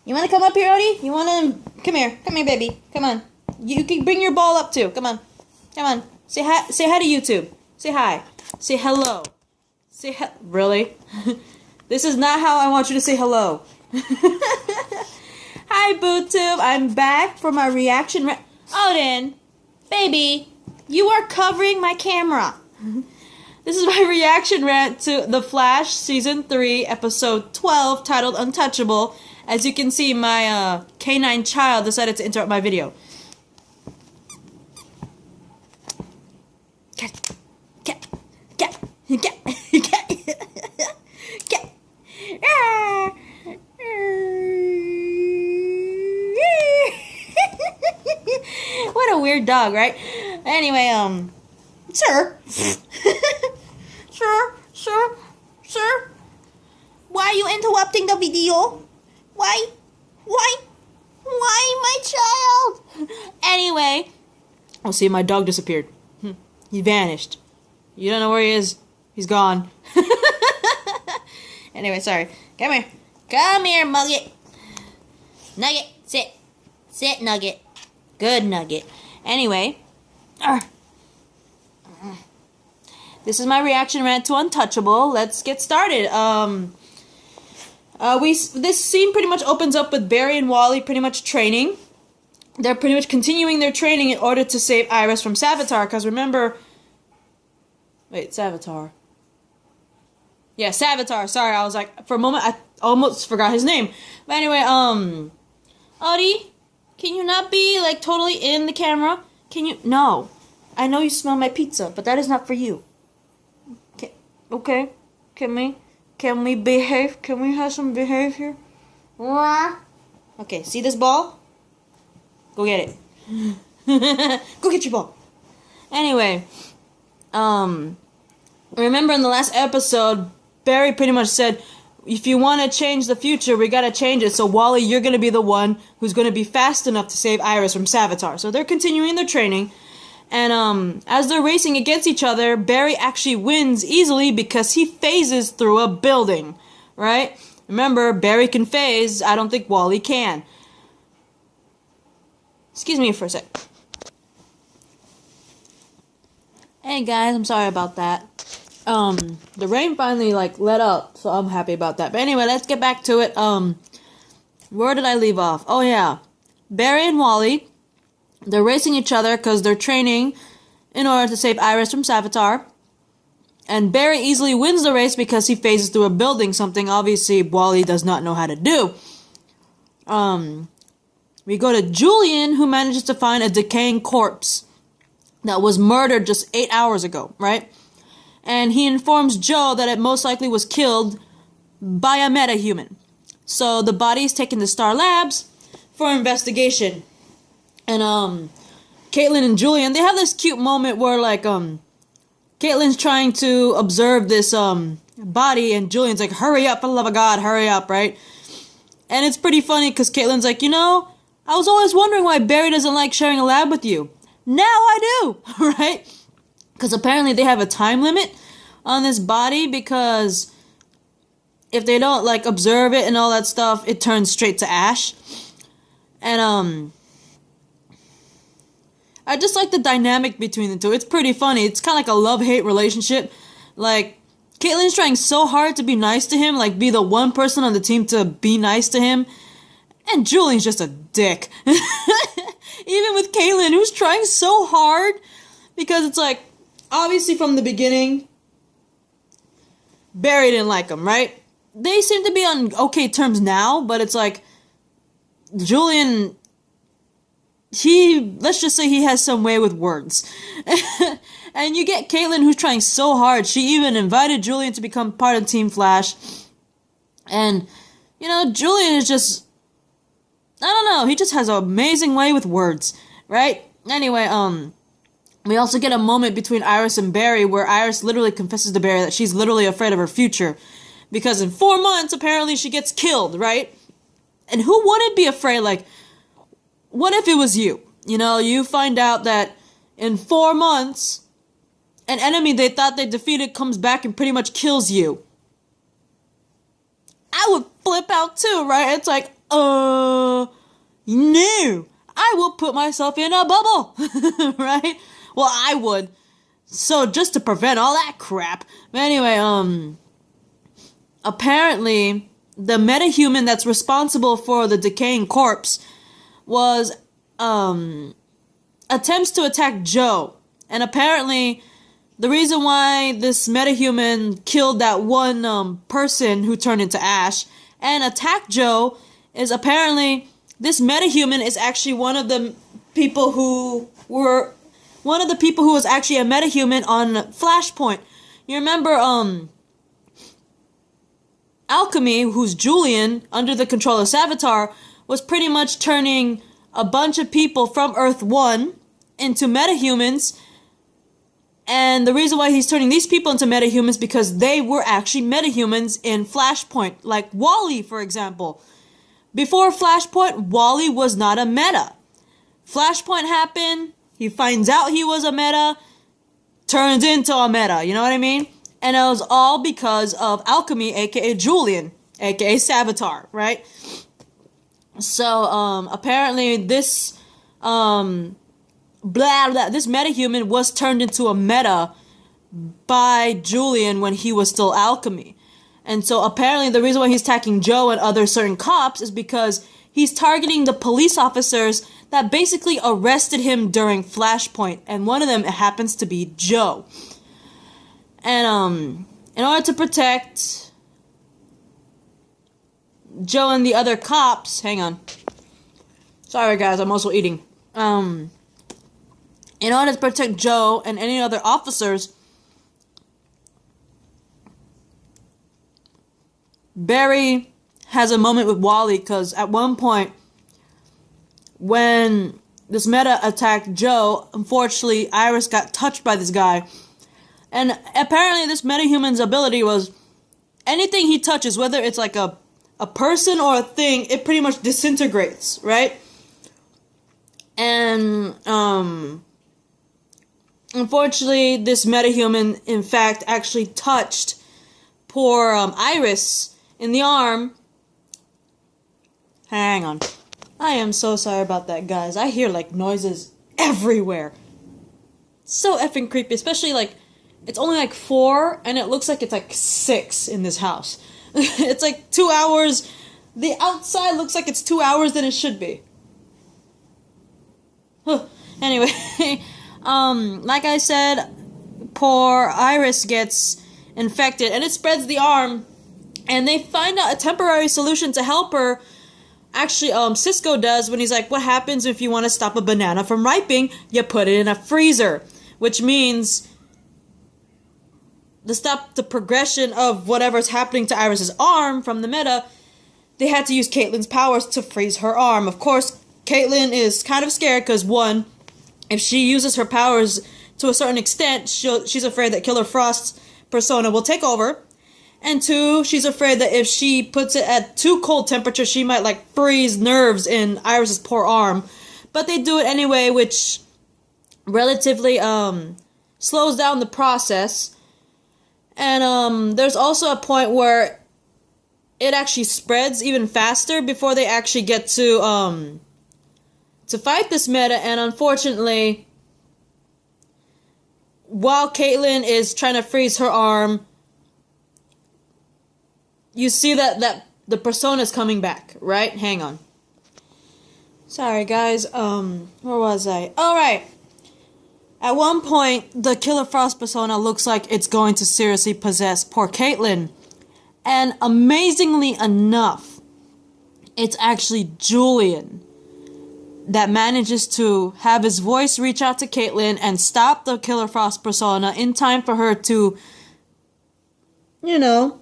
You want to come up here, Odie? You want to... Come here, baby. Come on. You can bring your ball up too. Come on. Say hi to YouTube. Say hi. Say hello. Really? This is not how I want you to say hello. Hi, BooTube. I'm back for my reaction. Odin, baby, you are covering my camera. This is my reaction rant to The Flash Season 3, Episode 12, titled Untouchable. As you can see, my canine child decided to interrupt my video. Get. What a weird dog, right? Anyway, sir. Sir. Why are you interrupting the video? Why, my child? Anyway, oh, see, my dog disappeared. He vanished. You don't know where he is. He's gone. Anyway, sorry. Come here, Mugget. Nugget, sit. Sit, Nugget. Good, Nugget. Anyway, this is my reaction rant to Untouchable. Let's get started. This scene pretty much opens up with Barry and Wally pretty much training. They're pretty much continuing their training in order to save Iris from Savitar. Because remember... Wait, Savitar. Yeah, Savitar. Sorry, I was like... For a moment, I almost forgot his name. But anyway, Odie, can you not be, like, totally in the camera? Can you... No. I know you smell my pizza, but that is not for you. Okay? Can we behave? Can we have some behavior? Okay, see this ball? Go get it. Go get your ball. Anyway, remember in the last episode, Barry pretty much said, if you want to change the future, we gotta change it. So Wally, you're gonna be the one who's gonna be fast enough to save Iris from Savitar. So they're continuing their training. And as they're racing against each other, Barry actually wins easily because he phases through a building, right? Remember, Barry can phase. I don't think Wally can. Excuse me for a sec. Hey guys, I'm sorry about that. The rain finally let up, so I'm happy about that. But anyway, let's get back to it. Where did I leave off? Oh yeah, Barry and Wally. They're racing each other because they're training in order to save Iris from Savitar. And Barry easily wins the race because he phases through a building, something obviously Wally does not know how to do. We go to Julian, who manages to find a decaying corpse that was murdered just 8 hours ago, right? And he informs Joe that it most likely was killed by a metahuman. So the body is taken to Star Labs for investigation. And, Caitlin and Julian, they have this cute moment where, Caitlin's trying to observe this, body, and Julian's like, hurry up, for the love of God, hurry up, right? And it's pretty funny, because Caitlin's like, I was always wondering why Barry doesn't like sharing a lab with you. Now I do, right? Because apparently they have a time limit on this body, because if they don't, observe it and all that stuff, it turns straight to ash. And, I just like the dynamic between the two. It's pretty funny. It's kind of like a love-hate relationship. Caitlin's trying so hard to be nice to him, be the one person on the team to be nice to him. And Julian's just a dick. Even with Caitlin, who's trying so hard. Because it's obviously from the beginning, Barry didn't like him, right? They seem to be on okay terms now, but it's Julian... let's just say he has some way with words. And you get Caitlin, who's trying so hard. She even invited Julian to become part of Team Flash. And, Julian is just... I don't know, he just has an amazing way with words, right? Anyway, we also get a moment between Iris and Barry where Iris literally confesses to Barry that she's literally afraid of her future. Because in 4 months, apparently she gets killed, right? And who wouldn't be afraid, what if it was you? You find out that in 4 months, an enemy they thought they defeated comes back and pretty much kills you. I would flip out too, right? It's no, I will put myself in a bubble, right? Well, I would. So just to prevent all that crap. But anyway, apparently the metahuman that's responsible for the decaying corpse was, attempts to attack Joe. And apparently the reason why this metahuman killed that one, person who turned into ash and attacked Joe is apparently this metahuman is actually one of the people who was actually a metahuman on Flashpoint. You remember, Alchemy, who's Julian, under the control of Savitar, was pretty much turning a bunch of people from Earth 1 into metahumans. And the reason why he's turning these people into metahumans because they were actually metahumans in Flashpoint. Like Wally, for example. Before Flashpoint, Wally was not a meta. Flashpoint happened, he finds out he was a meta, turns into a meta, you know what I mean? And it was all because of Alchemy, aka Julian, aka Savitar, right? So, apparently this, this metahuman was turned into a meta by Julian when he was still Alchemy. And so apparently the reason why he's attacking Joe and other certain cops is because he's targeting the police officers that basically arrested him during Flashpoint. And one of them happens to be Joe. And, in order to protect Joe and the other cops, hang on. Sorry guys, I'm also eating. In order to protect Joe and any other officers, Barry has a moment with Wally because at one point when this meta attacked Joe, unfortunately Iris got touched by this guy. And apparently this metahuman's ability was anything he touches, whether it's like a person or a thing, it pretty much disintegrates, right? And unfortunately this metahuman in fact actually touched poor Iris in the arm. Hang on. I am so sorry about that, guys. I hear, like, noises everywhere. So effing creepy. Especially, like, it's only, like, 4, and it looks like it's, like, 6 in this house. It's, like, 2 hours. The outside looks like it's 2 hours than it should be. Anyway, like I said, poor Iris gets infected, and it spreads the arm. And they find out a temporary solution to help her. Actually, Cisco does when he's like, what happens if you want to stop a banana from ripening? You put it in a freezer. Which means to stop the progression of whatever's happening to Iris's arm from the meta, they had to use Caitlyn's powers to freeze her arm. Of course, Caitlyn is kind of scared because, one, if she uses her powers to a certain extent, she's afraid that Killer Frost's persona will take over. And 2, she's afraid that if she puts it at too cold temperature, she might, like, freeze nerves in Iris's poor arm. But they do it anyway, which relatively, slows down the process. And, there's also a point where it actually spreads even faster before they actually get to fight this meta. And unfortunately, while Caitlyn is trying to freeze her arm, you see that the persona's coming back, right? Hang on. Sorry, guys. Where was I? All right. At one point, the Killer Frost persona looks like it's going to seriously possess poor Caitlyn. And amazingly enough, it's actually Julian that manages to have his voice reach out to Caitlyn and stop the Killer Frost persona in time for her to, you know,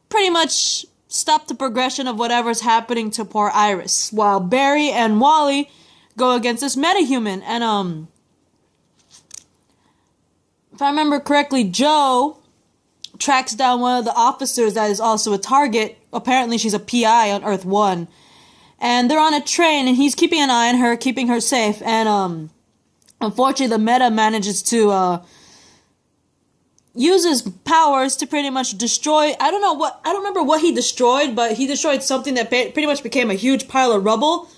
pretty much stop the progression of whatever's happening to poor Iris, while Barry and Wally go against this metahuman. And if I remember correctly, Joe tracks down one of the officers that is also a target. Apparently she's a PI on Earth 1. And they're on a train, and he's keeping an eye on her, keeping her safe. And unfortunately the meta manages to uses powers to pretty much destroy, I don't remember what he destroyed, but he destroyed something that pretty much became a huge pile of rubble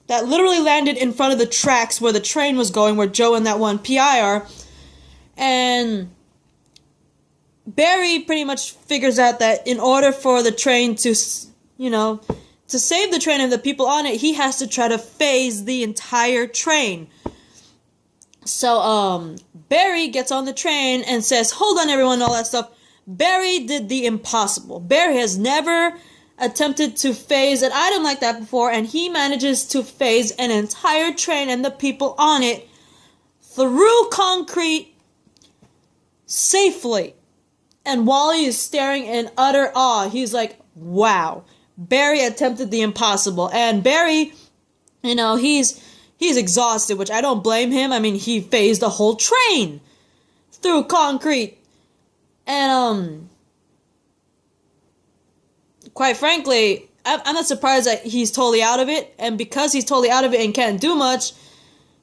that literally landed in front of the tracks where the train was going, where Joe and that one PI are. And Barry pretty much figures out that in order for the train to, to save the train and the people on it, he has to try to phase the entire train. So, Barry gets on the train and says, hold on everyone, all that stuff. Barry did the impossible. Barry has never attempted to phase an item like that before, and he manages to phase an entire train and the people on it through concrete safely. And Wally is staring in utter awe. He's like, wow, Barry attempted the impossible. And Barry, he's exhausted, which I don't blame him. I mean, he phased the whole train through concrete. And, quite frankly, I'm not surprised that he's totally out of it. And because he's totally out of it and can't do much,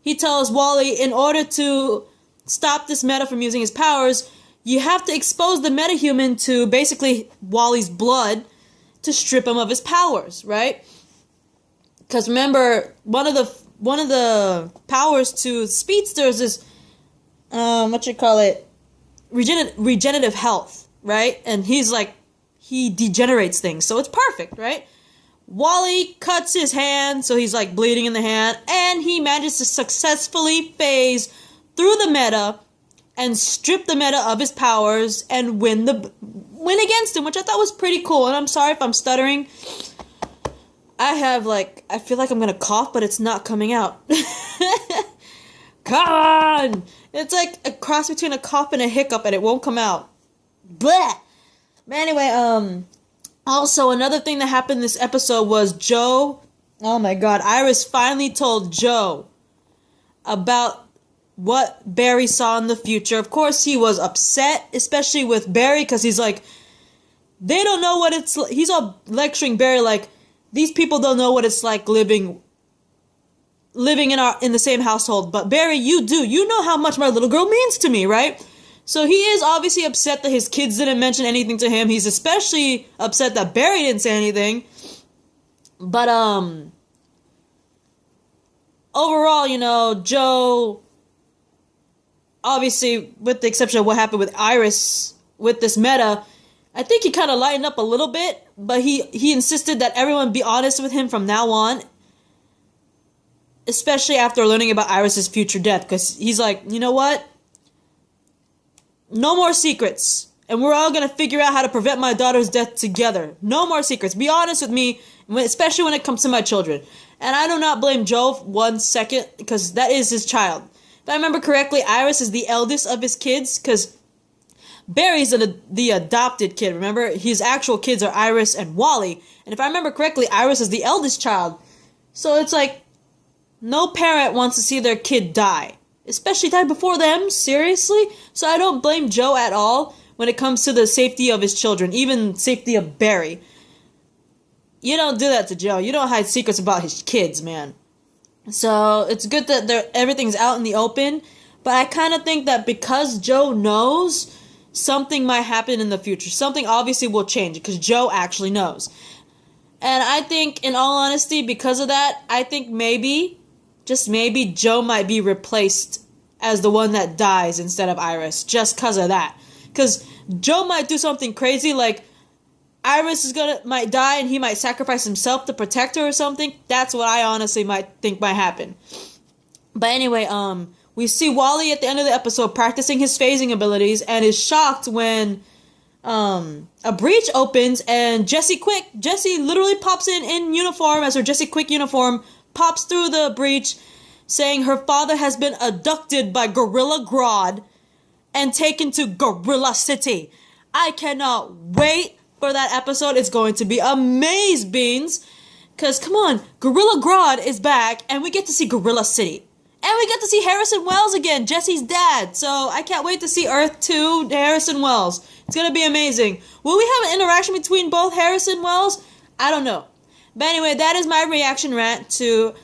he tells Wally, in order to stop this meta from using his powers, you have to expose the metahuman to basically Wally's blood to strip him of his powers, right? Because remember, one of the powers to speedsters is, regenerative health, right? And he's like, he degenerates things, so it's perfect, right? Wally cuts his hand, so he's like bleeding in the hand, and he manages to successfully phase through the meta and strip the meta of his powers and win against him, which I thought was pretty cool. And I'm sorry if I'm stuttering. I feel like I'm gonna cough, but it's not coming out. Come on! It's like a cross between a cough and a hiccup, and it won't come out. Bleh! But anyway, also another thing that happened this episode was Joe, oh my god, Iris finally told Joe about what Barry saw in the future. Of course, he was upset, especially with Barry, because he's like, they don't know what it's like. He's all lecturing Barry like, these people don't know what it's like living in the same household. But Barry, you do. You know how much my little girl means to me, right? So he is obviously upset that his kids didn't mention anything to him. He's especially upset that Barry didn't say anything. But, overall, Joe, obviously, with the exception of what happened with Iris, with this meta, I think he kind of lightened up a little bit, but he insisted that everyone be honest with him from now on, especially after learning about Iris's future death, because he's like, you know what? No more secrets, and we're all going to figure out how to prevent my daughter's death together. No more secrets. Be honest with me, especially when it comes to my children. And I do not blame Joe 1 second, because that is his child. If I remember correctly, Iris is the eldest of his kids, because Barry's the adopted kid, remember? His actual kids are Iris and Wally. And if I remember correctly, Iris is the eldest child. So it's like, no parent wants to see their kid die. Especially die before them, seriously? So I don't blame Joe at all when it comes to the safety of his children, even safety of Barry. You don't do that to Joe. You don't hide secrets about his kids, man. So it's good that everything's out in the open, but I kind of think that because Joe knows, something might happen in the future. Something obviously will change because Joe actually knows. And I think, in all honesty, because of that, I think maybe, just maybe, Joe might be replaced as the one that dies instead of Iris, just because of that. Because Joe might do something crazy, like Iris might die and he might sacrifice himself to protect her or something. That's what I honestly might think might happen. But anyway, we see Wally at the end of the episode practicing his phasing abilities and is shocked when a breach opens and Jessie literally pops in uniform as her Jessie Quick uniform, pops through the breach saying her father has been abducted by Gorilla Grodd and taken to Gorilla City. I cannot wait for that episode. It's going to be amaze beans. Because, come on, Gorilla Grodd is back and we get to see Gorilla City. And we get to see Harrison Wells again, Jessie's dad. So I can't wait to see Earth 2 Harrison Wells. It's going to be amazing. Will we have an interaction between both Harrison Wells? I don't know. But anyway, that is my reaction rant to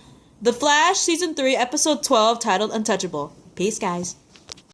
The Flash Season 3, Episode 12, titled Untouchable. Peace, guys.